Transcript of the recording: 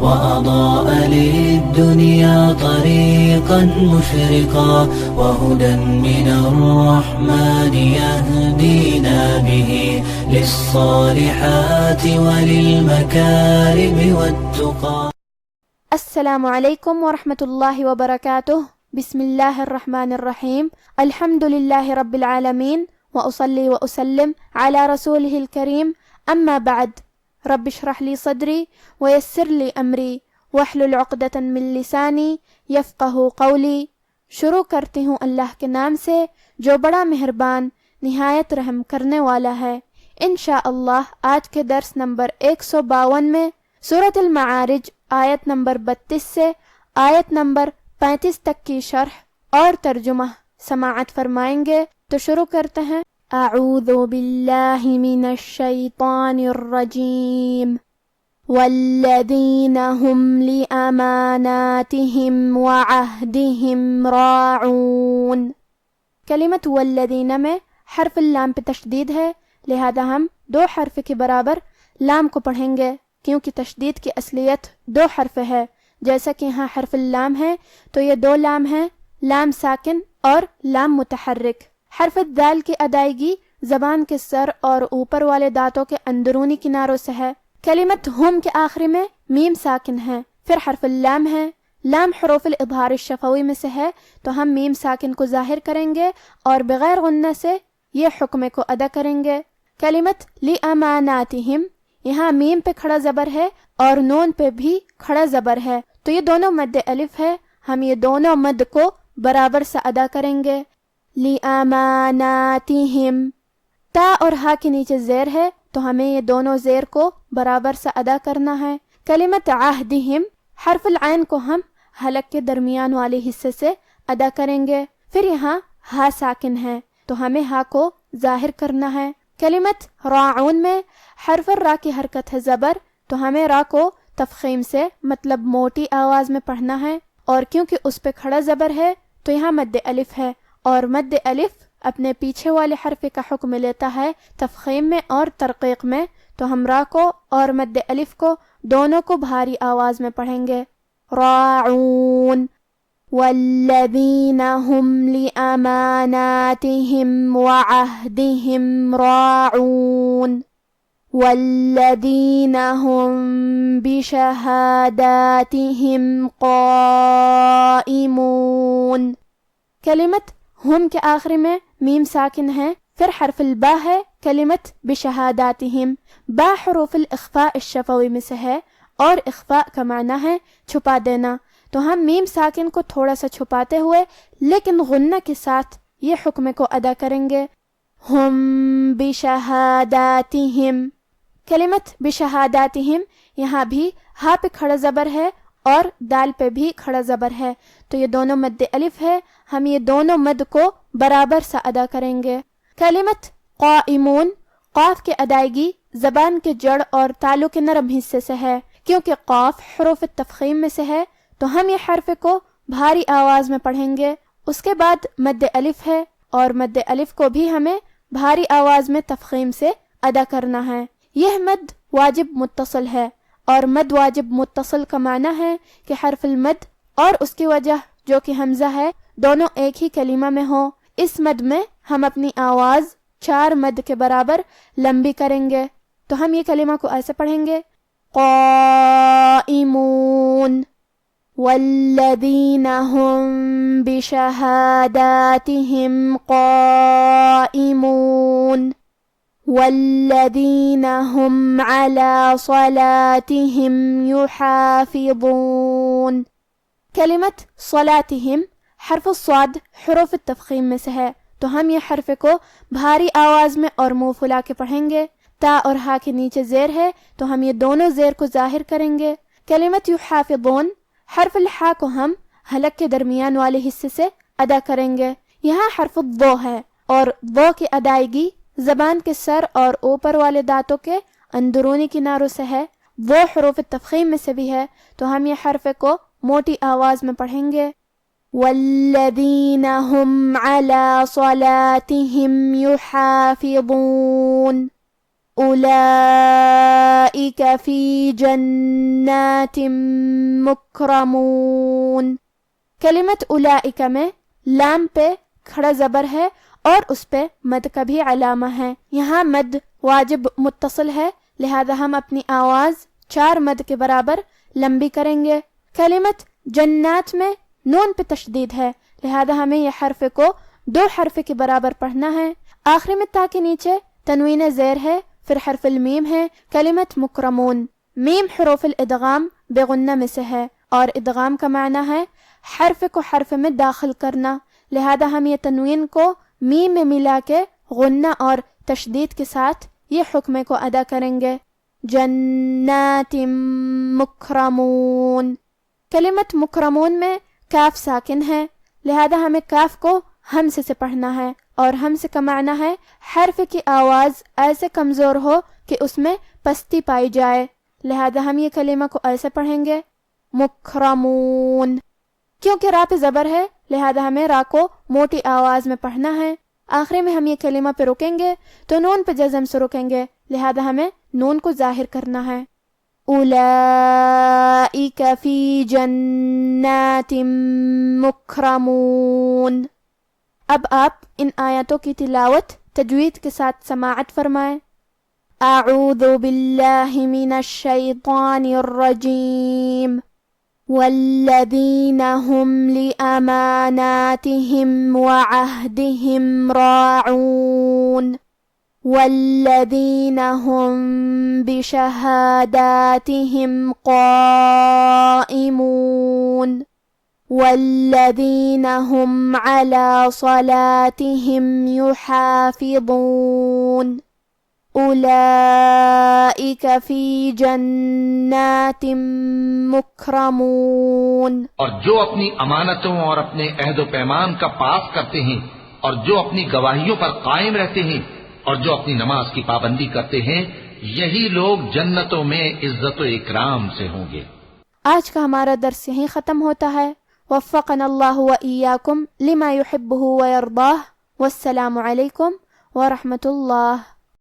وأضاء للدنيا طريقا مشرقا وهدى من الرحمن يهدينا به للصالحات وللمكارم والتقى. السلام علیکم ورحمۃ اللہ وبرکاتہ. بسم اللہ الرحمن الرحیم. الحمد للہ رب العالمین وأصلي وأسلم على رسوله الكريم. أما بعد، رب اشرح لي صدري ويسر لي أمري واحلل عقدة من لساني يفقه قولي. شروع کرتی ہوں اللہ کے نام سے جو بڑا مہربان نہایت رحم کرنے والا ہے. انشاءاللہ آج کے درس نمبر 152 میں سورۃ المعارج آیت نمبر 32 سے آیت نمبر 35 تک کی شرح اور ترجمہ سماعت فرمائیں گے. تو شروع کرتے ہیں. اعوذ باللہ من الشیطان الرجیم. والذین هم لأماناتهم وعہدهم راعون. کلمت والذین میں حرف اللام پہ تشدید ہے، لہذا ہم 2 حرف کے برابر لام کو پڑھیں گے، کیونکہ تشدید کی اصلیت 2 حرف ہے. جیسا کہ یہاں حرف اللام ہے تو یہ 2 لام ہیں، لام ساکن اور لام متحرک. حرف الدال کی ادائیگی زبان کے سر اور اوپر والے دانتوں کے اندرونی کناروں سے ہے. کلمت ہم کے آخری میں میم ساکن ہے، پھر حرف اللام ہے. لام حروف الاظہار الشفوی میں سے ہے تو ہم میم ساکن کو ظاہر کریں گے اور بغیر غنہ سے یہ حکم کو ادا کریں گے. کلمت لِأَمَانَاتِهِمْ، یہاں میم پہ کھڑا زبر ہے اور نون پہ بھی کھڑا زبر ہے، تو یہ دونوں مد الف ہے. ہم یہ دونوں مد کو برابر سے ادا کریں گے. لِأَمَانَاتِهِمْ. تا اور ہا کے نیچے زیر ہے تو ہمیں یہ دونوں زیر کو برابر سے ادا کرنا ہے. کلمت عہدہم، حرف العین کو ہم حلق کے درمیان والے حصے سے ادا کریں گے. پھر یہاں ہا ساکن ہے تو ہمیں ہا کو ظاہر کرنا ہے. کلمت راعون میں حرف را کی حرکت ہے زبر، تو ہمیں را کو تفخیم سے مطلب موٹی آواز میں پڑھنا ہے، اور کیونکہ اس پہ کھڑا زبر ہے تو یہاں مد الف ہے، اور مد الف اپنے پیچھے والے حرف کا حکم لیتا ہے تفخیم میں اور ترقیق میں، تو ہم را کو اور مد الف کو دونوں کو بھاری آواز میں پڑھیں گے. راعون. والذین هم لأماناتهم وعہدهم راعون. والذین هم بشہاداتهم قائمون. کلمت ہم کے آخری میں میم ساکن ہے، پھر حرف البا ہے. کلمت بشہاداتہم، با حروف الاخفاء الشفوی میں سے ہے اور اخفاء کا معنی ہے چھپا دینا، تو ہم میم ساکن کو تھوڑا سا چھپاتے ہوئے لیکن غنہ کے ساتھ یہ حکم کو ادا کریں گے. ہم بشہاداتہم. کلمت بشہاداتہم، یہاں بھی ہا پہ کھڑا زبر ہے اور دال پہ بھی کھڑا زبر ہے، تو یہ دونوں مد الف ہے. ہم یہ دونوں مد کو برابر سے ادا کریں گے. کلمت قائمون، قاف کی ادائیگی زبان کے جڑ اور تالو کے نرم حصے سے ہے، کیونکہ قاف حروف التفخیم میں سے ہے تو ہم یہ حرف کو بھاری آواز میں پڑھیں گے. اس کے بعد مد الف ہے اور مد الف کو بھی ہمیں بھاری آواز میں تفخیم سے ادا کرنا ہے. یہ مد واجب متصل ہے، اور مد واجب متصل کا معنی ہے کہ حرف المد اور اس کی وجہ جو کہ حمزہ ہے دونوں ایک ہی کلمہ میں ہوں. اس مد میں ہم اپنی آواز 4 مد کے برابر لمبی کریں گے، تو ہم یہ کلمہ کو ایسے پڑھیں گے. قائمون. والذین هم بشہاداتهم قائمون. والذین هم على صلاتهم يحافظون. کلمت صلاتهم، حرف الصاد حروف التفخیم میں سے ہے تو ہم یہ حرف کو بھاری آواز میں اور منہ پھلا کے پڑھیں گے. تا اور ہا کے نیچے زیر ہے تو ہم یہ دونوں زیر کو ظاہر کریں گے. کلمت یحافظون، حرف الحا کو ہم حلق کے درمیان والے حصے سے ادا کریں گے. یہاں حرف الضو ہے اور ضو کی ادائیگی زبان کے سر اور اوپر والے دانتوں کے اندرونی کناروں سے ہے. وہ حروف تفخیم میں سے بھی ہے تو ہم یہ حرف کو موٹی آواز میں پڑھیں گے. والذین هم علی صلاتهم یحافظون. اولئک فی جنات مکرمون۔ کلمت اولئک میں لام پہ کھڑا زبر ہے اور اس پہ مد کا بھی علامہ ہے۔ یہاں مد واجب متصل ہے، لہذا ہم اپنی آواز 4 مد کے برابر لمبی کریں گے۔ کلمت جنات میں نون پہ تشدید ہے، لہذا ہمیں یہ حرف کو 2 حرف کے برابر پڑھنا ہے۔ آخری میں تا کے نیچے تنوین زیر ہے، پھر حرف المیم ہے۔ کلمت مکرمون، میم حروف الادغام بے غنہ میں سے ہے، اور ادغام کا معنی ہے حرف کو حرف میں داخل کرنا، لہذا ہم یہ تنوین کو میم میں ملا کے غنہ اور تشدید کے ساتھ یہ حکم کو ادا کریں گے۔ جنات مکرمون۔ کلمت مکرمون میں کاف ساکن ہے، لہذا ہمیں کاف کو ہمزے سے پڑھنا ہے، اور ہمزے کا معنی ہے حرف کی آواز ایسے کمزور ہو کہ اس میں پستی پائی جائے، لہذا ہم یہ کلمہ کو ایسے پڑھیں گے مکرمون۔ کیونکہ را پہ زبر ہے، لہذا ہمیں را کو موٹی آواز میں پڑھنا ہے۔ آخری میں ہم یہ کلمہ پہ رکیں گے تو نون پہ جزم سے رکیں گے، لہذا ہمیں نون کو ظاہر کرنا ہے۔ اولئک فی جنات مکرمون۔ اب آپ ان آیاتوں کی تلاوت تجوید کے ساتھ سماعت فرمائیں۔ اعوذ باللہ من الشیطان الرجیم۔ والذین هم لأماناتهم وعهدهم راعون والذین هم بشہاداتهم قائمون والذین هم على صلاتهم يحافظون اولئک فی جنات مکرمون۔ اور جو اپنی امانتوں اور اپنے عہد و پیمان کا پاس کرتے ہیں، اور جو اپنی گواہیوں پر قائم رہتے ہیں، اور جو اپنی نماز کی پابندی کرتے ہیں، یہی لوگ جنتوں میں عزت و اکرام سے ہوں گے۔ آج کا ہمارا درس یہیں ختم ہوتا ہے۔ وفقنا اللہ وإیاکم لما یحبہ ویرضاہ، والسلام علیکم ورحمۃ اللہ۔